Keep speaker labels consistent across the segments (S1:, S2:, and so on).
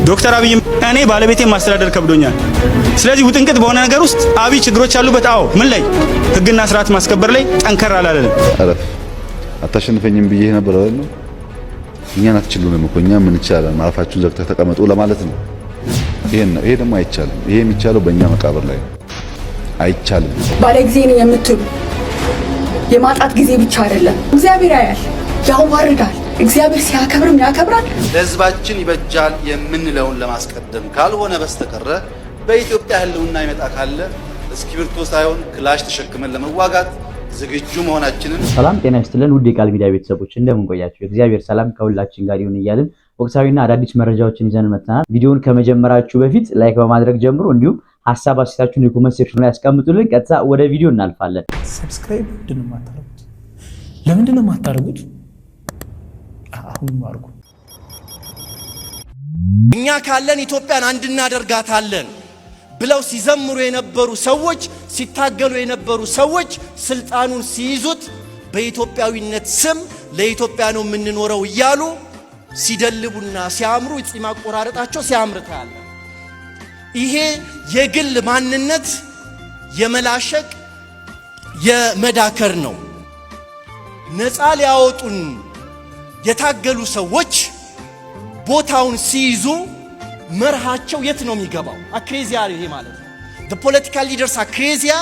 S1: ዶክተር አብይ እኔ ባለቤቴን ማስተዳደር ከብዶኛል። ስለዚህ ውጥንቅጥ በሆነ ነገር ውስጥ አብይ ችግሮች አሉበት። አዎ ምን ላይ ህግና ስርዓት ማስከበር ላይ ጠንከር አላለም።
S2: አረፍ አታሸንፈኝም ብዬ ነበር አይደል? እኛን አትችሉንም እኮ እኛ ምን ይቻላል ማረፋችሁን ዘግተህ ተቀመጡ ለማለት ነው። ይሄ ደግሞ አይቻልም። ይሄ የሚቻለው በእኛ መቃብር ላይ ነው። አይቻልም።
S3: ባለ ጊዜ ነው የምትሉ የማጣት ጊዜ ብቻ አይደለም። እግዚአብሔር ያያል፣ ያዋርዳል። እግዚአብሔር ሲያከብርም ያከብራል።
S4: ለህዝባችን ይበጃል የምንለውን ለማስቀደም ካልሆነ በስተቀረ በኢትዮጵያ ህልውና ይመጣ ካለ እስክሪብቶ ሳይሆን ክላሽ ተሸክመን ለመዋጋት ዝግጁ መሆናችንን።
S5: ሰላም ጤና ይስጥልን ውድ የቃል ሚዲያ ቤተሰቦች እንደምን ቆያችሁ? እግዚአብሔር ሰላም ከሁላችን ጋር ይሁን እያልን ወቅታዊና አዳዲስ መረጃዎችን ይዘን መጥተናል። ቪዲዮውን ከመጀመራችሁ በፊት ላይክ በማድረግ ጀምሩ። እንዲሁም ሀሳብ አስተያየታችሁን የኮሜንት ሴክሽን ላይ ያስቀምጡልን። ቀጥታ ወደ ቪዲዮ እናልፋለን።
S6: ሰብስክራይብ ለምንድን ነው የማታደርጉት? አሁን ማርጉ።
S7: እኛ ካለን ኢትዮጵያን አንድ እናደርጋታለን ብለው ሲዘምሩ የነበሩ ሰዎች፣ ሲታገሉ የነበሩ ሰዎች ስልጣኑን ሲይዙት በኢትዮጵያዊነት ስም ለኢትዮጵያ ነው የምንኖረው እያሉ ሲደልቡና ሲያምሩ ጺም አቆራረጣቸው ሲያምርታል። ይሄ የግል ማንነት የመላሸቅ የመዳከር ነው። ነፃ ሊያወጡን የታገሉ ሰዎች ቦታውን ሲይዙ መርሃቸው የት ነው የሚገባው? አክሬዚያ ይሄ ማለት ነው። the political leaders አክሬዚያ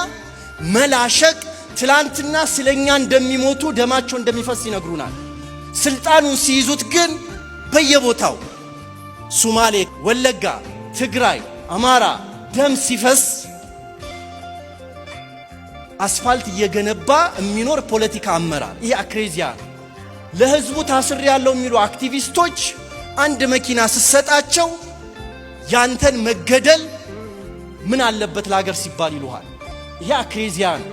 S7: መላሸቅ። ትላንትና ስለኛ እንደሚሞቱ ደማቸው እንደሚፈስ ይነግሩናል። ስልጣኑን ሲይዙት ግን በየቦታው ሶማሌ፣ ወለጋ፣ ትግራይ፣ አማራ ደም ሲፈስ አስፋልት እየገነባ የሚኖር ፖለቲካ አመራር ይሄ አክሬዚያ። ለህዝቡ ታስር ያለው የሚሉ አክቲቪስቶች አንድ መኪና ሲሰጣቸው ያንተን መገደል ምን አለበት ለሀገር ሲባል ይሉሃል። ይሄ አክሬዚያ ነው።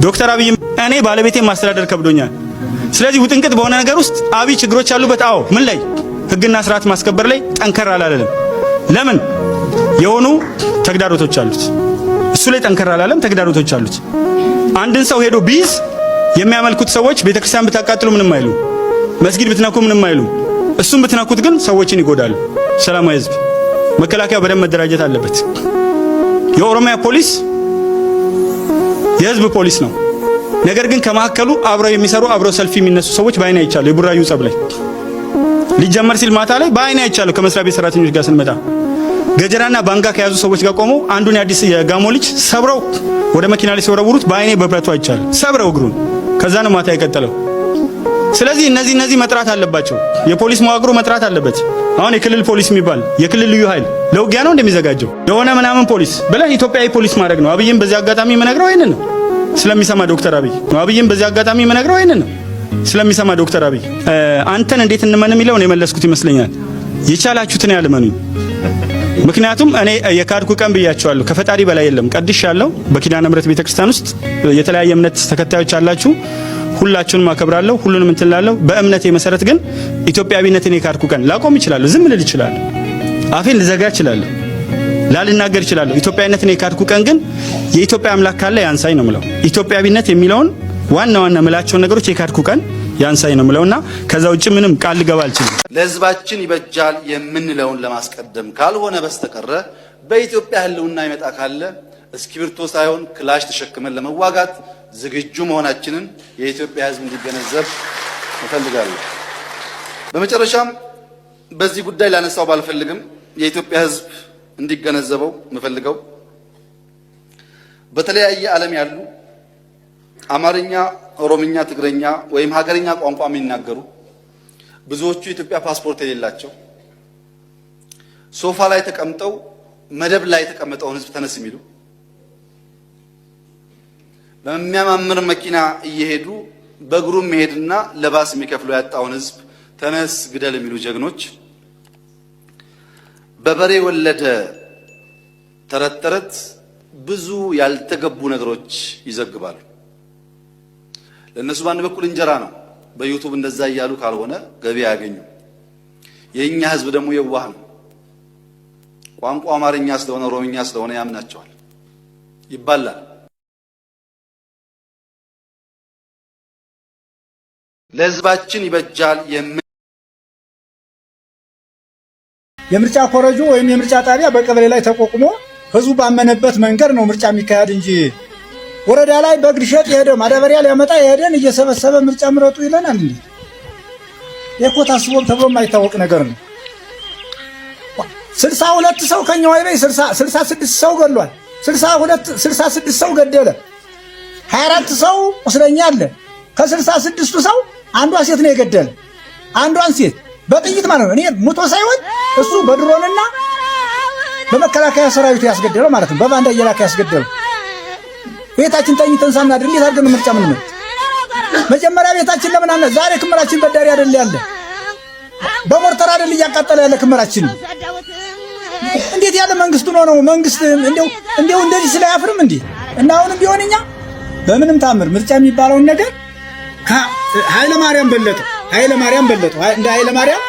S1: ዶክተር አብይ እኔ ባለቤቴን ማስተዳደር ከብዶኛል። ስለዚህ ውጥንቅጥ በሆነ ነገር ውስጥ አብይ ችግሮች አሉበት። አዎ ምን ላይ ህግና ስርዓት ማስከበር ላይ ጠንከር አላለም። ለምን የሆኑ ተግዳሮቶች አሉት። እሱ ላይ ጠንከር አላለም። ተግዳሮቶች አሉት። አንድን ሰው ሄዶ ቢይዝ የሚያመልኩት ሰዎች ቤተክርስቲያን ብታቃጥሉ ምንም አይሉ፣ መስጊድ ብትነኩ ምንም አይሉ። እሱም ብትነኩት ግን ሰዎችን ይጎዳሉ። ሰላማዊ ህዝብ መከላከያ በደንብ መደራጀት አለበት። የኦሮሚያ ፖሊስ የህዝብ ፖሊስ ነው። ነገር ግን ከማከሉ አብረው የሚሰሩ አብረው ሰልፍ የሚነሱ ሰዎች በአይኔ አይቻሉ። የቡራዩ ጸብ ላይ ሊጀመር ሲል ማታ ላይ በአይኔ አይቻሉ። ከመስሪያ ቤት ሰራተኞች ጋር ስንመጣ ገጀራና ባንጋ ከያዙ ሰዎች ጋር ቆመው አንዱን የአዲስ የጋሞ ልጅ ሰብረው ወደ መኪና ላይ ሲወረውሩት በአይኔ በብረቱ አይቻሉ። ሰብረው እግሩን። ከዛ ነው ማታ የቀጠለው። ስለዚህ እነዚህ መጥራት አለባቸው። የፖሊስ መዋቅሩ መጥራት አለበት። አሁን የክልል ፖሊስ የሚባል የክልል ልዩ ኃይል ለውጊያ ነው እንደሚዘጋጀው የሆነ ምናምን ፖሊስ ብለህ ኢትዮጵያዊ ፖሊስ ማድረግ ነው። አብይም በዚህ አጋጣሚ የምነግረው ይሄንን ነው ስለሚሰማ ዶክተር አብይ ነው። አብይም በዚህ አጋጣሚ የምነግረው ይሄንን ነው ስለሚሰማ ዶክተር አብይ አንተን እንዴት እንመን የሚለውን የመለስኩት ይመስለኛል። የቻላችሁትን ያልመኑኝ። ምክንያቱም እኔ የካድኩ ቀን ብያቸዋለሁ። ከፈጣሪ በላይ የለም። ቀድሻለሁ። በኪዳነ ምሕረት ቤተክርስቲያን ውስጥ የተለያየ እምነት ተከታዮች አላችሁ። ሁላችሁንም አከብራለሁ። ሁሉንም እንትላለሁ። በእምነቴ መሰረት ግን ኢትዮጵያዊነትን የካድኩ ቀን ላቆም ይችላል። ዝም ልል ይችላል። አፌን ልዘጋ ይችላል። ላልናገር ይችላል። ኢትዮጵያዊነትን የካድኩ ቀን ግን የኢትዮጵያ አምላክ ካለ ያንሳይ ነው ምለው። ኢትዮጵያዊነት የሚለውን ዋና ምላቸው ነገሮች የካድኩ ቀን ያንሳይ ነው ምለውና ከዛ ውጭ ምንም ቃል ልገባ አልችልም።
S4: ለህዝባችን ይበጃል የምንለውን ለማስቀደም ካልሆነ በስተቀረ በኢትዮጵያ ህልውና ይመጣ ካለ እስክሪብቶ ሳይሆን ክላሽ ተሸክመን ለመዋጋት ዝግጁ መሆናችንን የኢትዮጵያ ህዝብ እንዲገነዘብ እፈልጋለሁ። በመጨረሻም በዚህ ጉዳይ ላነሳው ባልፈልግም የኢትዮጵያ ህዝብ እንዲገነዘበው የምፈልገው በተለያየ ዓለም ያሉ አማርኛ፣ ኦሮምኛ፣ ትግረኛ ወይም ሀገርኛ ቋንቋ የሚናገሩ ብዙዎቹ የኢትዮጵያ ፓስፖርት የሌላቸው ሶፋ ላይ ተቀምጠው መደብ ላይ የተቀመጠውን ህዝብ ተነስ የሚሉ በሚያማምር መኪና እየሄዱ በእግሩ መሄድና ለባስ የሚከፍለው ያጣውን ህዝብ ተነስ ግደል የሚሉ ጀግኖች በበሬ ወለደ ተረት ብዙ ያልተገቡ ነገሮች ይዘግባሉ። ለነሱ በአንድ በኩል እንጀራ ነው። በዩቲዩብ እንደዛ እያሉ ካልሆነ ገቢ ያገኙ። የኛ ህዝብ ደግሞ የዋህ ነው። ቋንቋ አማርኛ ስለሆነ ኦሮምኛ ስለሆነ ያምናቸዋል፣ ይባላል። ለህዝባችን ይበጃል
S6: የምርጫ ኮረጆ ወይም የምርጫ ጣቢያ በቀበሌ ላይ ተቋቁሞ ህዝቡ ባመነበት መንገድ ነው ምርጫ የሚካሄድ እንጂ ወረዳ ላይ በግድ ሸጥ የሄደ ማዳበሪያ ሊያመጣ የሄደን እየሰበሰበ ምርጫ ምረጡ ይለናል እንዴ? የኮ ታስቦም ተብሎ የማይታወቅ ነገር ነው። 62 ሰው ከኛ ወይበይ 66 ሰው ገድሏል። 66 ሰው ገደለ። 24 ሰው ቁስለኛ አለ። ከ66ቱ ሰው አንዷ ሴት ነው የገደለ። አንዷን ሴት በጥይት ማለት ነው። እኔ ሙቶ ሳይሆን እሱ በድሮንና በመከላከያ ሰራዊቱ ያስገደለው ማለት ነው። በባንዳ እየላከ ያስገደለው። ቤታችን ተኝተን ሳናድር እንዴት አድርገን ምርጫ ምን ነው? መጀመሪያ ቤታችን ለምን አለ? ዛሬ ክምራችን በዳሪ አይደል ያለ? በሞርተር አይደል እያቃጠለ ያለ ክምራችን? እንዴት ያለ መንግስቱ ነው? መንግስት እንደው እንደዚህ ስለያፍርም እንዴ? እና አሁንም ቢሆን እኛ በምንም ታምር ምርጫ የሚባለውን ነገር ኃይለ ማርያም በለጠው እንደ ኃይለ ማርያም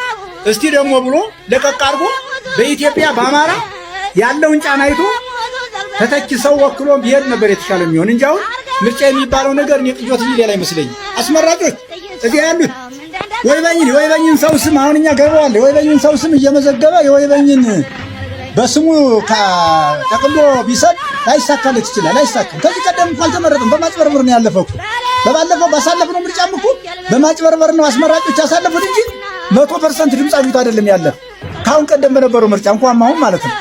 S6: እስቲ ደግሞ ብሎ ለቀቅ አድርጎ በኢትዮጵያ በአማራ ያለውን ጫና አይቶ ተተኪ ሰው ወክሎ ቢሄድ ነበር የተሻለ የሚሆን እንጂ አሁን ምርጫ የሚባለው ነገር እኔ ቅጆት ሊል አይመስለኝም። አስመራጮች እዚህ ያሉት የወይበኝን ሰው ስም አሁን እኛ ገርበዋል። የወይበኝን ሰው ስም እየመዘገበ የወይበኝን በስሙ ተቀሎ ቢሰጥ ላይሳካለት ይችላል። አይሳካም። ከዚህ ቀደም እንኳን አልተመረጠም። በማጭበርበር ነው ያለፈው። በባለፈው ባሳለፍነው ምርጫም እኮ በማጭበርበር ነው አስመራጮች ያሳለፉት እንጂ 100% ድምፅ አግኝቶ አይደለም ያለፈ። ካሁን ቀደም በነበረው ምርጫ እንኳን አሁን ማለት ነው።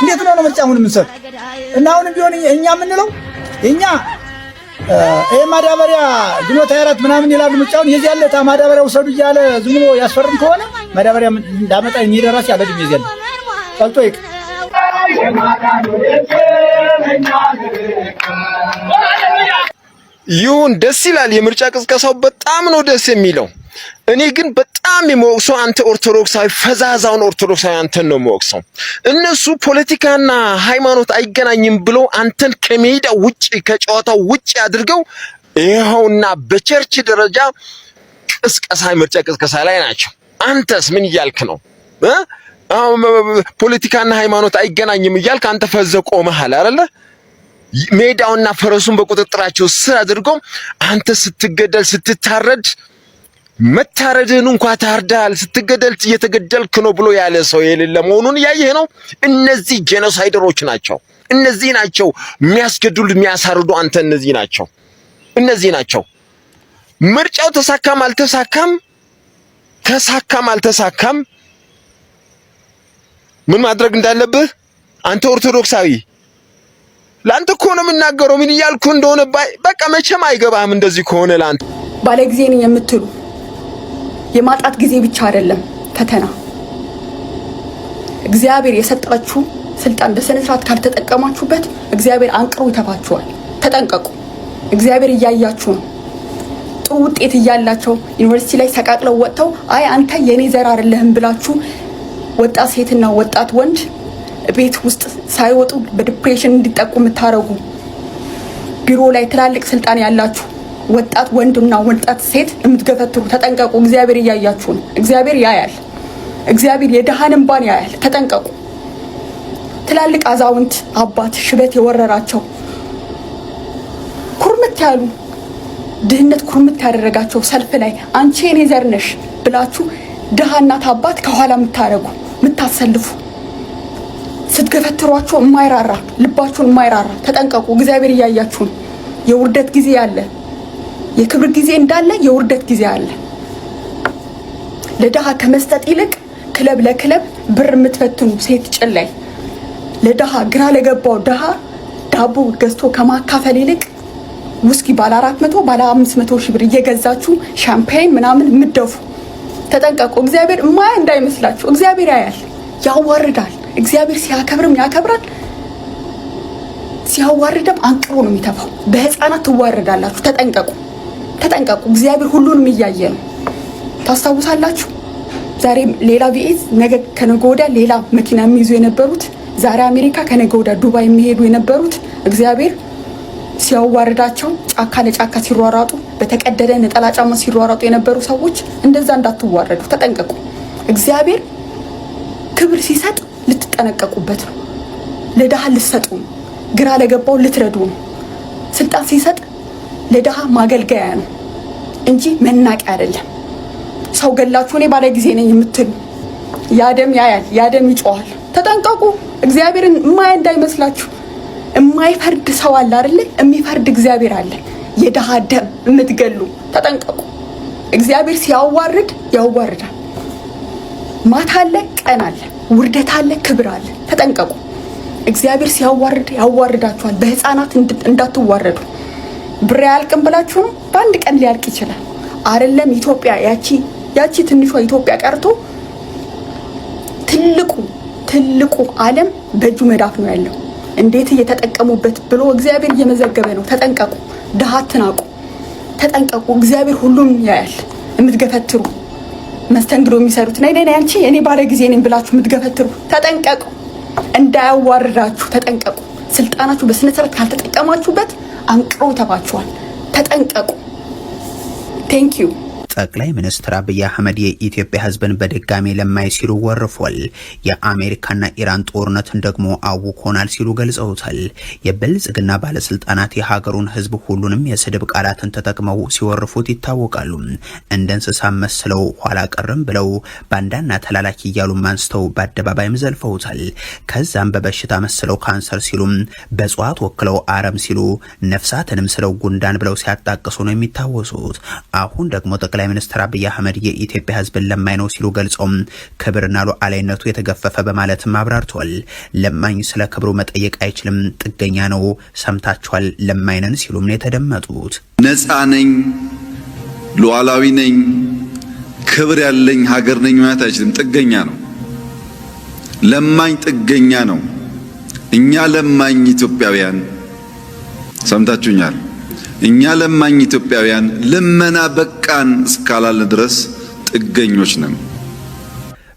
S6: እንዴት ነው ምርጫ አሁን የምንሰጥ? እና አሁንም ቢሆን እኛ የምንለው እኛ ማዳበሪያ ግንቦት 24 ምናምን ይላሉ። ምርጫውን የዚህ ያለ ማዳበሪያ ውሰዱ እያለ ዝም ብሎ ያስፈርም ከሆነ ማዳበሪያ እንዳመጣ የሚደራስ ያለ ድም የዚህ ያለ ቀልጦ ይቅ
S8: ይሁን ደስ ይላል። የምርጫ ቅስቀሳው በጣም ነው ደስ የሚለው። እኔ ግን በጣም የምወቅሰው አንተ ኦርቶዶክሳዊ ፈዛዛውን ኦርቶዶክሳዊ አንተን ነው የምወቅሰው። እነሱ ፖለቲካና ሃይማኖት አይገናኝም ብሎ አንተን ከሜዳ ውጪ ከጨዋታው ውጪ አድርገው ይኸውና በቸርች ደረጃ ቅስቀሳ ምርጫ ቅስቀሳ ላይ ናቸው። አንተስ ምን እያልክ ነው? ፖለቲካና ሃይማኖት አይገናኝም እያልክ አንተ ፈዘህ ቆመሃል አይደለ? ሜዳውና ፈረሱን በቁጥጥራቸው ስር አድርገው አንተ ስትገደል ስትታረድ መታረድህን እንኳን ታርዳል ስትገደል እየተገደልክ ነው ብሎ ያለ ሰው የሌለ መሆኑን ያየህ ነው። እነዚህ ጄኖሳይደሮች ናቸው። እነዚህ ናቸው የሚያስገድሉ የሚያሳርዱ። አንተ እነዚህ ናቸው። ምርጫው ተሳካም አልተሳካም ምን ማድረግ እንዳለብህ አንተ ኦርቶዶክሳዊ ላንተ እኮ ነው የምናገረው። ምን እያልኩ እንደሆነ በቃ መቼም አይገባህም። እንደዚህ ከሆነ ላንተ
S3: ባለ ጊዜ ነኝ የምትሉ የማጣት ጊዜ ብቻ አይደለም ፈተና። እግዚአብሔር የሰጣችሁ ስልጣን በስነ ስርዓት ካልተጠቀማችሁበት እግዚአብሔር አንቅሮ ይተፋችኋል። ተጠንቀቁ። እግዚአብሔር እያያችሁ ነው። ጥሩ ውጤት እያላቸው ዩኒቨርሲቲ ላይ ተቃቅለው ወጥተው አይ አንተ የኔ ዘር አይደለህም ብላችሁ ወጣት ሴትና ወጣት ወንድ ቤት ውስጥ ሳይወጡ በዲፕሬሽን እንዲጠቁ የምታረጉ ቢሮ ላይ ትላልቅ ስልጣን ያላችሁ ወጣት ወንድና ወጣት ሴት የምትገፈትሩ ተጠንቀቁ። እግዚአብሔር እያያችሁ ነው። እግዚአብሔር ያያል። እግዚአብሔር የደሃን እንባን ያያል። ተጠንቀቁ። ትላልቅ አዛውንት አባት ሽበት የወረራቸው ኩርምት ያሉ ድህነት ኩርምት ያደረጋቸው ሰልፍ ላይ አንቺ የኔ ዘር ነሽ ብላችሁ ደሃናት አባት ከኋላ የምታረጉ የምታሰልፉ ስትገፈትሯቸው የማይራራ ልባችሁን የማይራራ ተጠንቀቁ። እግዚአብሔር እያያችሁ ነው። የውርደት ጊዜ አለ። የክብር ጊዜ እንዳለ የውርደት ጊዜ አለ። ለደሃ ከመስጠት ይልቅ ክለብ ለክለብ ብር የምትፈትኑ ሴት ጭላይ ለደሃ ግራ ለገባው ደሃ ዳቦ ገዝቶ ከማካፈል ይልቅ ውስኪ ባለ 400 ባለ 500 ሺህ ብር እየገዛችሁ ሻምፓኝ ምናምን ምደፉ ተጠንቀቁ። እግዚአብሔር ማያ እንዳይመስላችሁ። እግዚአብሔር ያያል፣ ያዋርዳል። እግዚአብሔር ሲያከብርም ያከብራል፣ ሲያዋርድም አንቅሮ ነው የሚተፋው። በህፃናት ትዋረዳላችሁ። ተጠንቀቁ። እግዚአብሔር ሁሉንም እያየ ነው። ታስታውሳላችሁ? ዛሬ ሌላ ቪኤዝ ነገ ከነገ ወዲያ ሌላ መኪና የሚይዙ የነበሩት ዛሬ አሜሪካ ከነገ ወዲያ ዱባይ የሚሄዱ የነበሩት እግዚአብሔር ሲያዋርዳቸው ጫካ ለጫካ ሲሯሯጡ በተቀደደ ነጠላ ጫማ ሲሯሯጡ የነበሩ ሰዎች እንደዛ እንዳትዋረዱ ተጠንቀቁ። እግዚአብሔር ክብር ሲሰጥ ልትጠነቀቁበት ነው። ለደሃ ልትሰጡ ነው። ግራ ለገባው ልትረዱ ነው። ስልጣን ሲሰጥ ለደሃ ማገልገያ ነው። እንጂ መናቂያ አይደለም። ሰው ገላችሁ እኔ ባለ ጊዜ ነኝ የምትሉ ያደም ያያል፣ ያደም ይጮሃል። ተጠንቀቁ። እግዚአብሔርን የማያ እንዳይመስላችሁ። የማይፈርድ ሰው አለ አይደለ? የሚፈርድ እግዚአብሔር አለ። የደሃ ደም የምትገሉ ተጠንቀቁ። እግዚአብሔር ሲያዋርድ ያዋርዳል። ማታ አለ፣ ቀን አለ፣ ውርደት አለ፣ ክብር አለ። ተጠንቀቁ። እግዚአብሔር ሲያዋርድ ያዋርዳችኋል። በህፃናት እንዳትዋረዱ። ብር ያልቅም ብላችሁ ነው። በአንድ ቀን ሊያልቅ ይችላል። አይደለም ኢትዮጵያ ያቺ ትንሿ ኢትዮጵያ ቀርቶ ትልቁ ዓለም በእጁ መዳፍ ነው ያለው። እንዴት እየተጠቀሙበት ብሎ እግዚአብሔር እየመዘገበ ነው። ተጠንቀቁ። ድሃ አትናቁ። ተጠንቀቁ። እግዚአብሔር ሁሉም ያያል። የምትገፈትሩ መስተንግዶ የሚሰሩት ነይ አንቺ እኔ ባለ ጊዜ ነኝ ብላችሁ የምትገፈትሩ ተጠንቀቁ። እንዳያዋርዳችሁ ተጠንቀቁ። ስልጣናችሁ በስነ ስርዓት ካልተጠቀማችሁበት አንቅሮ ተባችኋል። ተጠንቀቁ። ቴንክ ዩ።
S9: ጠቅላይ ሚኒስትር አብይ አህመድ የኢትዮጵያ ህዝብን በድጋሚ ለማይ ሲሉ ወርፏል። የአሜሪካና ኢራን ጦርነትን ደግሞ አውኮናል ሲሉ ገልጸውታል። የብልጽግና ባለስልጣናት የሀገሩን ህዝብ ሁሉንም የስድብ ቃላትን ተጠቅመው ሲወርፉት ይታወቃሉ። እንደ እንስሳ መስለው ኋላ ቀርም ብለው ባንዳና ተላላኪ እያሉ አንስተው በአደባባይም ዘልፈውታል። ከዛም በበሽታ መስለው ካንሰር ሲሉም፣ በእጽዋት ወክለው አረም ሲሉ፣ ነፍሳትንም ስለው ጉንዳን ብለው ሲያጣቅሱ ነው የሚታወሱት። አሁን ደግሞ ጠቅላይ ሚኒስትር አብይ አህመድ የኢትዮጵያ ህዝብን ለማኝ ነው ሲሉ ገልጸው ክብርና ሉዓላዊነቱ የተገፈፈ በማለትም አብራርተዋል። ለማኝ ስለ ክብሩ መጠየቅ አይችልም፣ ጥገኛ ነው። ሰምታችኋል። ለማኝ ነን ሲሉም ነው የተደመጡት።
S4: ነፃ ነኝ፣ ሉዓላዊ ነኝ፣ ክብር ያለኝ ሀገር ነኝ ማለት አይችልም። ጥገኛ ነው። ለማኝ ጥገኛ ነው። እኛ ለማኝ ኢትዮጵያውያን ሰምታችሁኛል። እኛ ለማኝ ኢትዮጵያውያን ልመና በቃን እስካላልን ድረስ ጥገኞች ነን።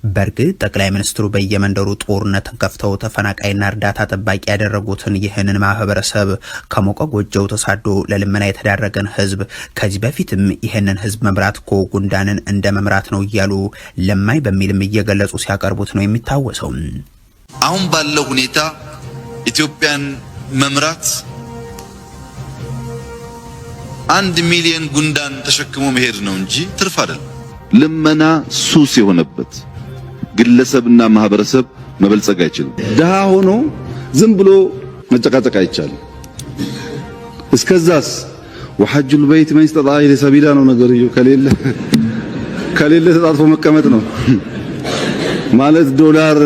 S9: በእርግጥ ጠቅላይ ሚኒስትሩ በየመንደሩ ጦርነትን ከፍተው ተፈናቃይና እርዳታ ጠባቂ ያደረጉትን ይህንን ማህበረሰብ ከሞቀ ጎጆው ተሳዶ ለልመና የተዳረገን ህዝብ ከዚህ በፊትም ይህንን ህዝብ መምራት እኮ ጉንዳንን እንደ መምራት ነው እያሉ ለማኝ በሚልም እየገለጹ ሲያቀርቡት ነው የሚታወሰው።
S4: አሁን ባለው ሁኔታ ኢትዮጵያን መምራት 1 ሚሊዮን ጉንዳን ተሸክሞ መሄድ ነው እንጂ ትርፍ አይደለም።
S2: ልመና ሱስ የሆነበት ግለሰብና ማህበረሰብ መበልጸግ አይችልም። ድሃ ሆኖ ዝም ብሎ መጨቃጨቅ አይቻልም። እስከዛስ ወሐጁል በይት መን ኢስጠጣዐ ኢለይሂ ሰቢላ ነው ነገርዩ። ከሌለ ተጣጥፎ መቀመጥ ነው ማለት ዶላር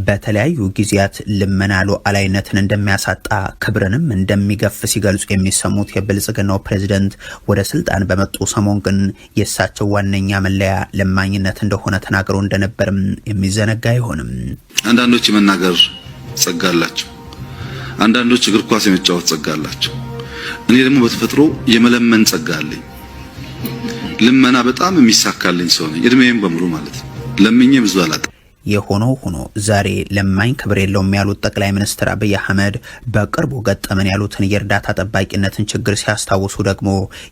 S9: በተለያዩ ጊዜያት ልመና ሉዓላዊነትን እንደሚያሳጣ ክብርንም እንደሚገፍ ሲገልጹ የሚሰሙት የብልጽግናው ፕሬዝዳንት ወደ ስልጣን በመጡ ሰሞን ግን የእሳቸው ዋነኛ መለያ ለማኝነት እንደሆነ ተናግረው እንደነበርም የሚዘነጋ አይሆንም።
S4: አንዳንዶች የመናገር ጸጋ አላቸው፣ አንዳንዶች እግር ኳስ የመጫወት ጸጋ አላቸው። እኔ ደግሞ በተፈጥሮ የመለመን ጸጋ አለኝ። ልመና በጣም የሚሳካልኝ ሰው ነኝ። እድሜዬም በሙሉ ማለት ነው ለምኜ ብዙ አላጣ።
S9: የሆነው ሆኖ ዛሬ ለማኝ ክብር የለውም ያሉት ጠቅላይ ሚኒስትር አብይ አህመድ በቅርቡ ገጠመን ያሉትን የእርዳታ ጠባቂነትን ችግር ሲያስታውሱ ደግሞ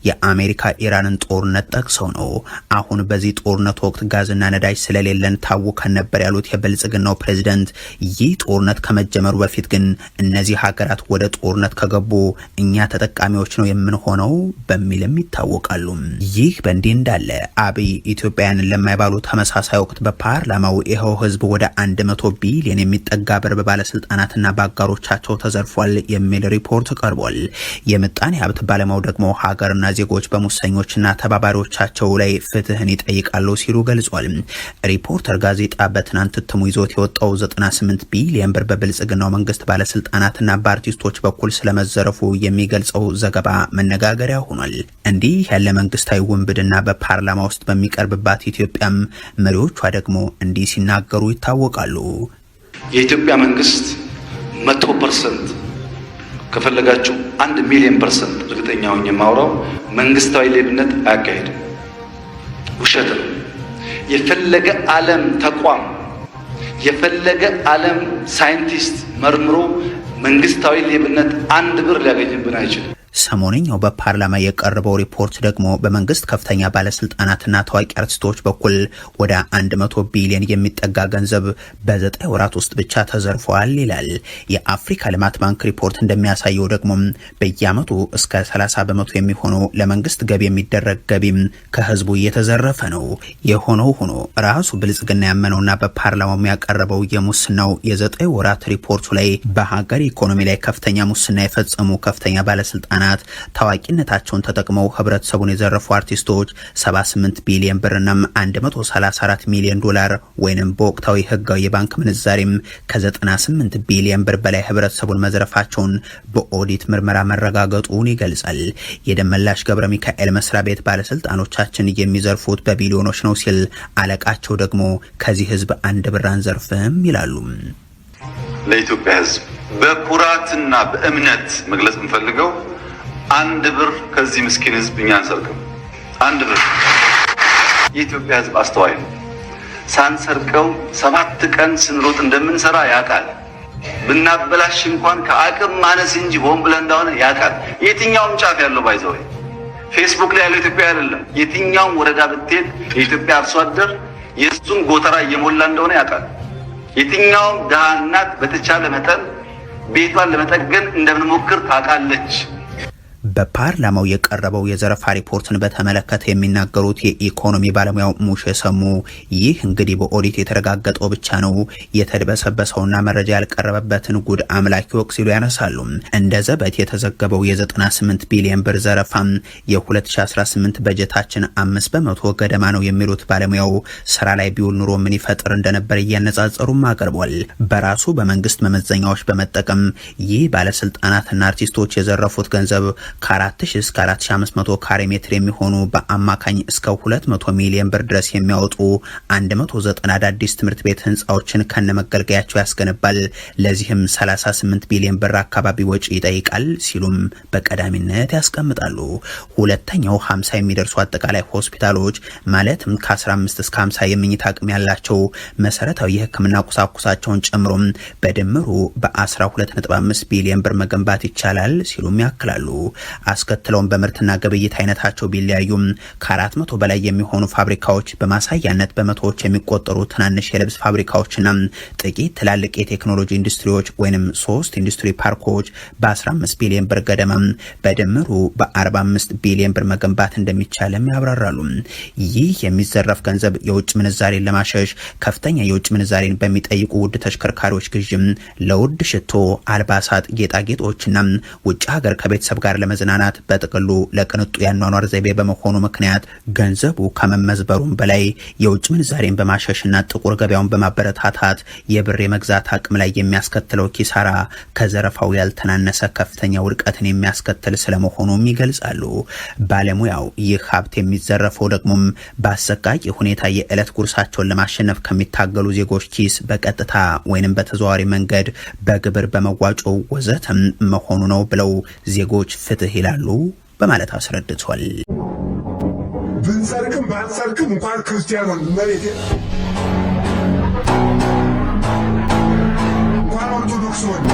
S9: የአሜሪካ ኢራንን ጦርነት ጠቅሰው ነው። አሁን በዚህ ጦርነት ወቅት ጋዝና ነዳጅ ስለሌለን ታውከን ነበር ያሉት የብልጽግናው ፕሬዝዳንት ይህ ጦርነት ከመጀመሩ በፊት ግን እነዚህ ሀገራት ወደ ጦርነት ከገቡ እኛ ተጠቃሚዎች ነው የምንሆነው በሚልም ይታወቃሉ። ይህ በእንዲህ እንዳለ አብይ ኢትዮጵያውያንን ለማይባሉ ተመሳሳይ ወቅት በፓርላማው ይኸው ህዝብ ወደ 100 ቢሊዮን የሚጠጋ ብር በባለስልጣናትና ባጋሮቻቸው ተዘርፏል የሚል ሪፖርት ቀርቧል። የምጣኔ ሀብት ባለሙያው ደግሞ ሀገርና ዜጎች በሙሰኞችና ተባባሪዎቻቸው ላይ ፍትህን ይጠይቃሉ ሲሉ ገልጿል። ሪፖርተር ጋዜጣ በትናንት እትሙ ይዞት የወጣው 98 ቢሊዮን ብር በብልጽግናው መንግስት ባለስልጣናትና በአርቲስቶች በኩል ስለመዘረፉ የሚገልጸው ዘገባ መነጋገሪያ ሆኗል። እንዲህ ያለ መንግስታዊ ውንብድና በፓርላማ ውስጥ በሚቀርብባት ኢትዮጵያም መሪዎቿ ደግሞ እንዲህ ሲናገሩ ይታወቃሉ።
S4: የኢትዮጵያ መንግስት 100% ከፈለጋችሁ 1 ሚሊዮን % እርግጠኛ ሆኜ የማወራው መንግስታዊ ሌብነት አያካሄድም። ውሸት ነው። የፈለገ ዓለም ተቋም የፈለገ ዓለም ሳይንቲስት መርምሮ መንግስታዊ ሌብነት 1 ብር ሊያገኝብን አይችልም።
S9: ሰሞነኛው በፓርላማ የቀረበው ሪፖርት ደግሞ በመንግስት ከፍተኛ ባለስልጣናትና ታዋቂ አርቲስቶች በኩል ወደ 100 ቢሊዮን የሚጠጋ ገንዘብ በ9 ወራት ውስጥ ብቻ ተዘርፈዋል ይላል። የአፍሪካ ልማት ባንክ ሪፖርት እንደሚያሳየው ደግሞ በየአመቱ እስከ 30 በመቶ የሚሆነው ለመንግስት ገቢ የሚደረግ ገቢም ከህዝቡ እየተዘረፈ ነው። የሆነው ሆኖ ራሱ ብልጽግና ያመነውና በፓርላማው ያቀረበው የሙስናው የ9 ወራት ሪፖርቱ ላይ በሀገር ኢኮኖሚ ላይ ከፍተኛ ሙስና የፈጸሙ ከፍተኛ ባለስልጣናት ታዋቂነታቸውን ተጠቅመው ህብረተሰቡን የዘረፉ አርቲስቶች 78 ቢሊዮን ብርና 134 ሚሊዮን ዶላር ወይንም በወቅታዊ ህጋዊ የባንክ ምንዛሬም ከ98 ቢሊዮን ብር በላይ ህብረተሰቡን መዝረፋቸውን በኦዲት ምርመራ መረጋገጡን ይገልጻል። የደመላሽ ገብረ ሚካኤል መስሪያ ቤት ባለስልጣኖቻችን የሚዘርፉት በቢሊዮኖች ነው ሲል አለቃቸው ደግሞ ከዚህ ህዝብ አንድ ብር አንዘርፍም ይላሉ።
S4: ለኢትዮጵያ ህዝብ በኩራትና በእምነት መግለጽ እንፈልገው አንድ ብር ከዚህ ምስኪን ህዝብ እኛ አንሰርቅም። አንድ ብር። የኢትዮጵያ ህዝብ አስተዋይ ነው። ሳንሰርቀው 7 ቀን ስንሮጥ እንደምንሰራ ያውቃል። ብናበላሽ እንኳን ከአቅም ማነስ እንጂ ሆን ብለን እንደሆነ ያውቃል። የትኛውም ጫፍ ያለው ባይዘው ፌስቡክ ላይ ያለው ኢትዮጵያ አይደለም። የትኛውም ወረዳ ብትሄድ የኢትዮጵያ አርሶ አደር የእሱን ጎተራ እየሞላ እንደሆነ ያውቃል። የትኛውም ድሃ እናት በተቻለ መጠን ቤቷን ለመጠገን እንደምንሞክር ታውቃለች።
S9: በፓርላማው የቀረበው የዘረፋ ሪፖርትን በተመለከተ የሚናገሩት የኢኮኖሚ ባለሙያው ሙሼ ሰሙ ይህ እንግዲህ በኦዲት የተረጋገጠው ብቻ ነው፣ የተደበሰበሰውና መረጃ ያልቀረበበትን ጉድ አምላክ ይወቅ ሲሉ ያነሳሉ። እንደ ዘበት የተዘገበው የ98 ቢሊዮን ብር ዘረፋ የ2018 በጀታችን 5 በመቶ ገደማ ነው የሚሉት ባለሙያው ስራ ላይ ቢውል ኑሮ ምን ይፈጥር እንደነበር እያነጻጸሩም አቅርቧል። በራሱ በመንግስት መመዘኛዎች በመጠቀም ይህ ባለስልጣናትና አርቲስቶች የዘረፉት ገንዘብ ከ4000 እስከ 4500 ካሬ ሜትር የሚሆኑ በአማካኝ እስከ 200 ሚሊዮን ብር ድረስ የሚያወጡ 190 አዳዲስ ትምህርት ቤት ህንፃዎችን ከነመገልገያቸው ያስገነባል። ለዚህም 38 ቢሊዮን ብር አካባቢ ወጪ ይጠይቃል ሲሉም በቀዳሚነት ያስቀምጣሉ። ሁለተኛው 50 የሚደርሱ አጠቃላይ ሆስፒታሎች ማለትም ከ15 እስከ 50 የመኝታ አቅም ያላቸው መሰረታዊ የህክምና ቁሳቁሳቸውን ጨምሮ በድምሩ በ12.5 ቢሊዮን ብር መገንባት ይቻላል ሲሉም ያክላሉ። አስከትለውም በምርትና ግብይት አይነታቸው ቢለያዩም ከ400 በላይ የሚሆኑ ፋብሪካዎች በማሳያነት በመቶዎች የሚቆጠሩ ትናንሽ የልብስ ፋብሪካዎችና ጥቂት ትላልቅ የቴክኖሎጂ ኢንዱስትሪዎች ወይንም 3 ኢንዱስትሪ ፓርኮች በ15 ቢሊዮን ብር ገደማ በድምሩ በ45 ቢሊዮን ብር መገንባት እንደሚቻልም ያብራራሉ። ይህ የሚዘረፍ ገንዘብ የውጭ ምንዛሬን ለማሸሽ ከፍተኛ የውጭ ምንዛሬን በሚጠይቁ ውድ ተሽከርካሪዎች ግዥም፣ ለውድ ሽቶ፣ አልባሳት፣ ጌጣጌጦችና ውጭ ሀገር ከቤተሰብ ጋር ለመዝናናት በጥቅሉ ለቅንጡ ያኗኗር ዘይቤ በመሆኑ ምክንያት ገንዘቡ ከመመዝበሩም በላይ የውጭ ምንዛሬን በማሸሽና ጥቁር ገበያውን በማበረታታት የብር የመግዛት አቅም ላይ የሚያስከትለው ኪሳራ ከዘረፋው ያልተናነሰ ከፍተኛ ውድቀትን የሚያስከትል ስለመሆኑም ይገልጻሉ። ባለሙያው ይህ ሀብት የሚዘረፈው ደግሞም በአሰቃቂ ሁኔታ የዕለት ጉርሳቸውን ለማሸነፍ ከሚታገሉ ዜጎች ኪስ በቀጥታ ወይንም በተዘዋዋሪ መንገድ በግብር በመዋጮ ወዘተም መሆኑ ነው ብለው ዜጎች ፍትህ ይላሉ በማለት አስረድቷል።
S10: ብንሰርቅም ባንሰርቅም እንኳን ክርስቲያኖን መሬት እንኳን ኦርቶዶክስ ሆነ